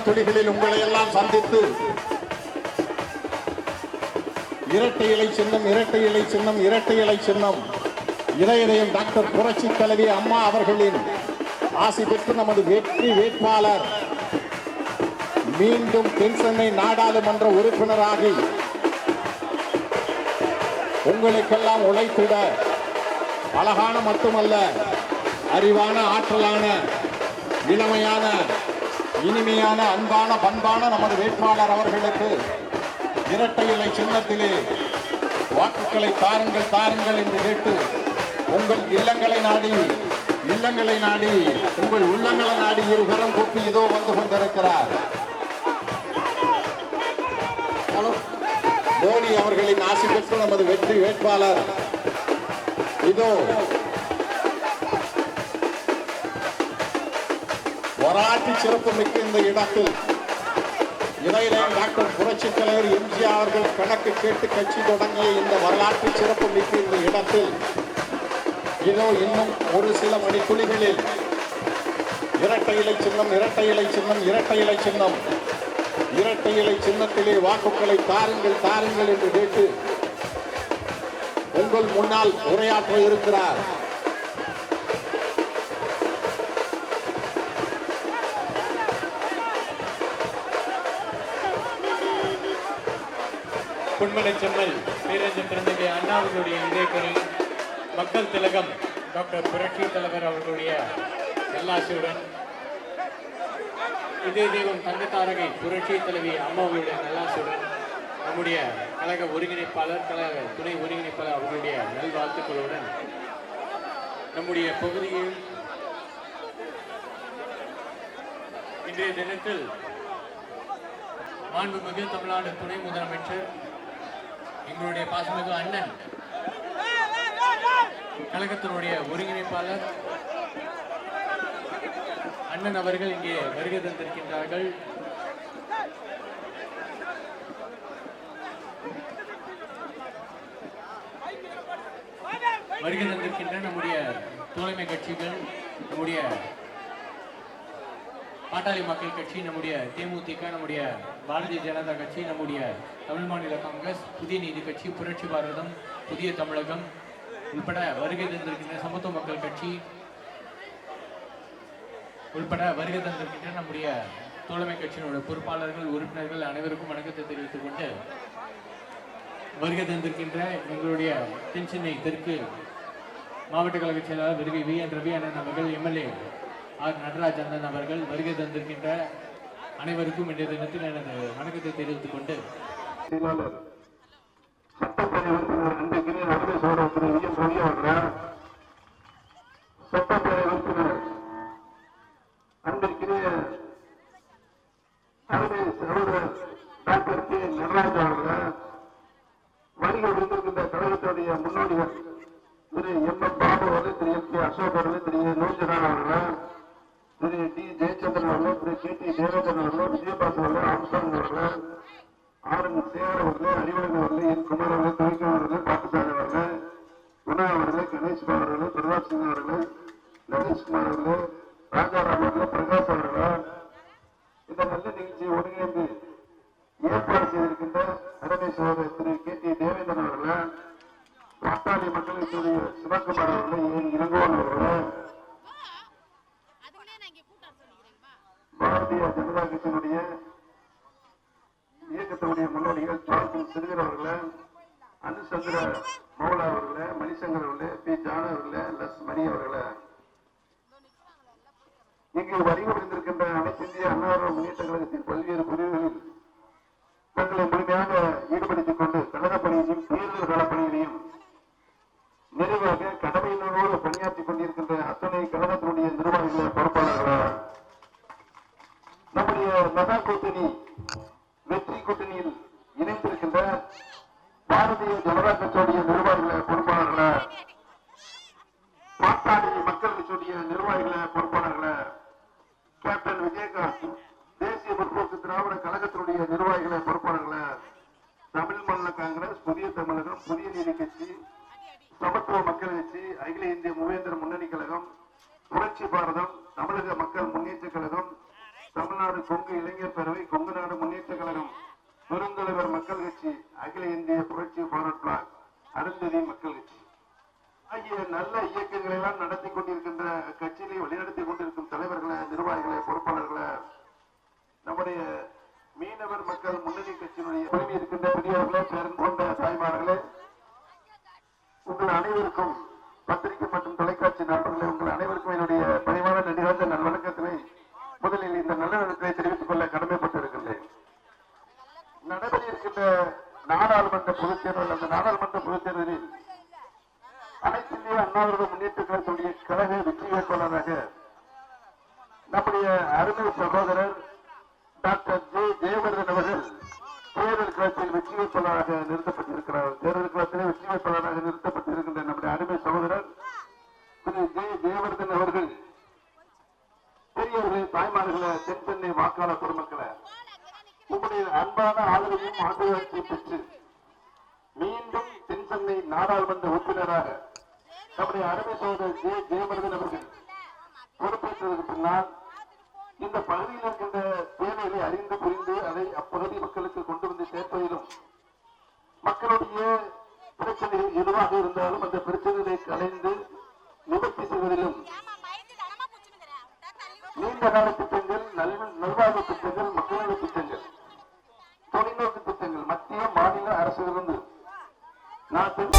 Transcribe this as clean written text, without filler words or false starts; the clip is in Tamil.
மணித்துளிகளில் உங்களை எல்லாம் சந்தித்து இரட்டை இலை சின்னம் இரட்டை இலை சின்னம் இரட்டை இலை சின்னம் இதயம் டாக்டர் புரட்சி தலைவி அம்மா அவர்களின் ஆசி பெற்று நமது வெற்றி வேட்பாளர் மீண்டும் தென்சென்னை நாடாளுமன்ற உறுப்பினராகி உங்களுக்கெல்லாம் உழைத்திட அழகான மட்டுமல்ல அறிவான ஆற்றலான இளமையான இனிமையான அன்பான பண்பான நமது வேட்பாளர் அவர்களுக்கு இரட்டை இலை சின்னத்திலே வாக்குகளை தாருங்கள் தாருங்கள் என்று கேட்டு உங்கள் இல்லங்களை நாடி உங்கள் உள்ளங்களை நாடி இருகரம் கூப்பி இதோ வந்து கொண்டிருக்கிறார் மோடி அவர்களின் ஆசி பெற்று நமது வெற்றி வேட்பாளர் இதோ வரலாற்று சிறப்பு மிக்க இந்த இடத்தில் இதயம் டாக்டர் புரட்சி தலைவர் எம்ஜிஆர் அவர்கள் கணக்கு கேட்டு கட்சி தொடங்கிய இந்த வரலாற்று சிறப்பு மிக்க இந்த இடத்தில் இதோ இன்னும் ஒரு சில மணித்துளிகளில் இரட்டை இலை சின்னம் இரட்டை இலை சின்னம் இரட்டை இலை சின்னம் இரட்டை இலை சின்னத்திலே வாக்குகளை தாருங்கள் தாருங்கள் என்று கேட்டு உங்கள் முன்னால் உரையாற்ற இருக்கிறார் பொன்மலை செம்மல் பேரறிஞர் பிறந்தகை அண்ணாவினுடைய இதயக்கரு மக்கள் திலகம் டாக்டர் புரட்சி தலைவர் அவர்களுடைய நல்லாசியுடன் இதய தெய்வம் தங்கத்தாரகை புரட்சி தலைவி அம்மாவுடைய நல்லாசியுடன் நம்முடைய கழக ஒருங்கிணைப்பாளர் கழக துணை ஒருங்கிணைப்பாளர் அவர்களுடைய நல்வாழ்த்துக்களுடன் நம்முடைய பகுதியில் இன்றைய தினத்தில் மாண்புமிகு தமிழ்நாடு துணை முதலமைச்சர் எங்களுடைய பாசமிகு அண்ணன் கழகத்தினுடைய ஒருங்கிணைப்பாளர் அண்ணன் அவர்கள் இங்கே வருகை தந்திருக்கின்றார்கள். வருகை தந்திருக்கின்ற நம்முடைய தோழமை கட்சிகள், நம்முடைய பாட்டாளி மக்கள் கட்சி, நம்முடைய தேமுதிக, நம்முடைய பாரதிய ஜனதா கட்சி, நம்முடைய தமிழ் மாநில காங்கிரஸ், புதிய நீதி கட்சி, புரட்சி பாரதம், புதிய தமிழகம் உள்பட வருகை தந்திருக்கின்ற சமத்துவ மக்கள் கட்சி உள்பட வருகை தந்திருக்கின்ற நம்முடைய தோழமை கட்சியினுடைய பொறுப்பாளர்கள், உறுப்பினர்கள் அனைவருக்கும் வணக்கத்தை தெரிவித்துக் கொண்டு வருகை தந்திருக்கின்ற எங்களுடைய தென்சென்னை தெற்கு மாவட்ட கழக செயலாளர் விருவி வி என் ரவி அண்ணன் அவர்கள், எம்எல்ஏ ஆர் நடராஜ் அண்ணன் அவர்கள் வருகை தந்திருக்கின்ற அனைவருக்கும் இன்றைய தினத்தில் எனது வணக்கத்தை தெரிவித்துக் கொண்டு கழகத்துடைய முன்னோடிகள் திரு எம் எம் பாபு அவர்கள், திரு எம் கே அசோக் அவர்கள், திரு நூர்ஜஹான் அவர்கள், திரு டி ஜெயச்சந்திரன் அவர்கள், திரு கே டி தேவேந்திரன் அவர்கள், விஜயபாஸ் அவர்கள், ஆம்சாங் அவர்கள், ஆர் என் சேகர் அவர்கள், அறிவழகன் அவர்கள், என் குமார் அவர்கள், துவைக்கம் அவர்கள், பாட்டுசாமி அவர்கள், குணா அவர்கள், கணேஷ் அவர்கள், பிரதாப் சிங் அவர்கள், நரேஷ்குமார் அவர்கள், ராஜாராம் அவர்கள், பிரகாஷ் அவர்கள் இந்த நல்ல நிகழ்ச்சியை ஒருங்கிணைந்து ஏற்பாடு செய்திருக்கின்ற அருமை சகோதரர் திரு கே டி தேவேந்திரன் அவர்கள், பாட்டாளி மக்களுடைய சிவகுமார் அவர்கள், என் இளங்கோவன் அவர்கள், பாரதிய ஜனதா கட்சியினுடைய இயக்கத்தினுடைய முன்னோடிகள் ஜான்சன் சிறுகர் அவர்கள், அனுசந்திர மோகலா அவர்கள், மணிசங்கர் அவர்கள், பி ஜான் அவர்கள், லஸ் மணி அவர்கள், இங்கு வருகின்றிருக்கின்ற அனைத்து இந்திய அண்ணா முன்னேற்ற கழகத்தின் பல்வேறு பிரிவுகளில் தங்களை முழுமையாக ஈடுபடுத்திக் கொண்டு கழக பணியையும் தேர்தல் கால பணிகளையும் நிறைவாக கடமையினரோடு பணியாற்றிக் கொண்டிருக்கின்ற அத்தனை கழகத்தினுடைய நிர்வாகிகளை பொறுப்பாளர்கள், நம்முடைய மகா கூட்டணி வெற்றி கூட்டணியில் இணைந்திருக்கின்ற பாரதிய ஜனதா கட்சியுடைய நிர்வாகிகளை பொறுப்பாளர்களை, பாட்டாளி மக்கள் கட்சியுடைய நிர்வாகிகளை பொறுப்பாளர்களை, கேப்டன் விஜயகாந்த் தேசிய முற்போக்கு திராவிட கழகத்தினுடைய நிர்வாகிகளை பொறுப்பாளர்களை, தமிழ் மாநில காங்கிரஸ், புதிய தமிழகம், புதிய நீதி கட்சி, சமத்துவ மக்கள் கட்சி, அகில இந்திய மூவேந்தர முன்னணி கழகம், புரட்சி பாரதம், தமிழக மக்கள் முன்னேற்ற கழகம், தமிழ்நாடு கொங்கு இளைஞர் புரட்சி ஃபார்வர்ட் பிளாக், அருந்ததி மக்கள் கட்சி ஆகிய நல்ல இயக்கங்களை எல்லாம் நடத்தி கொண்டிருக்கின்ற கட்சியிலே வழிநடத்தி கொண்டிருக்கும் தலைவர்களை, நிர்வாகிகளை, பொறுப்பாளர்களை, நம்முடைய மீனவர் மக்கள் முன்னணி கட்சியினுடைய உரிமை இருக்கின்ற பெரியவர்களே, பேரன் கொண்ட தாய்மார்களே, உங்கள் அனைவருக்கும் பத்திரிகை மற்றும் தொலைக்காட்சி நண்பர்களே, உங்கள் அனைவருக்கும் என்னுடைய பணிவான நன்றிகாந்த நல்வணக்கத்தினை முதலில் இந்த நல்ல நேரத்தை தெரிவித்துக் கொள்ள கடமைப்பட்டிருக்கின்றேன். நடைபெற இருக்கின்ற நாடாளுமன்ற பொதுத் தேர்தல், அந்த நாடாளுமன்ற பொதுத் தேர்தலில் அனைத்து இந்திய அண்ணா திராவிட முன்னேற்ற கழகத்துடைய கழக வெற்றி வேட்பாளராக நம்முடைய அருமை சகோதரர் டாக்டர் ஜெயவர்தன் அவர்கள் தேர்தல் களத்தில் வெற்றி வேட்பாளராக நிறுத்தப்பட்டிருக்கிறார். தேர்தல் களத்திலே வெற்றி வேட்பாளராக நிறுத்தப்பட்டிருக்கின்ற நம்முடைய அருமை சகோதரர் திரு ஜெயவர்தன் அவர்கள், பெரியவர்களே, தாய்மார்களே, தென் சென்னை வாக்காளர் பெருமக்களை, உங்களுடைய அன்பான ஆதரவையும் ஆசீர்வாதத்தையும் பெற்று மீண்டும் தென் சென்னை நாடாளுமன்ற உறுப்பினராக நம்முடைய அருமை சகோதரர் ஜெயவர்தன் அவர்கள் பொறுப்பேற்றதற்கு பின்னால் இந்த பகுதியில் இருக்கின்ற தேவைகளை அறிந்து புரிந்து அதை அப்பகுதி மக்களுக்கு கொண்டு வந்து சேர்ப்பதிலும், மக்களுடைய பிரச்சனைகள் எதுவாக இருந்தாலும் அந்த பிரச்சனைகளை கலைந்து நிவர்த்தி செய்வதிலும் நீண்ட கால திட்டங்கள், நல்வாழ்வு திட்டங்கள், மக்களவை திட்டங்கள், தொலைநோக்கு திட்டங்கள் மத்திய மாநில அரசிலிருந்து நாட்டில்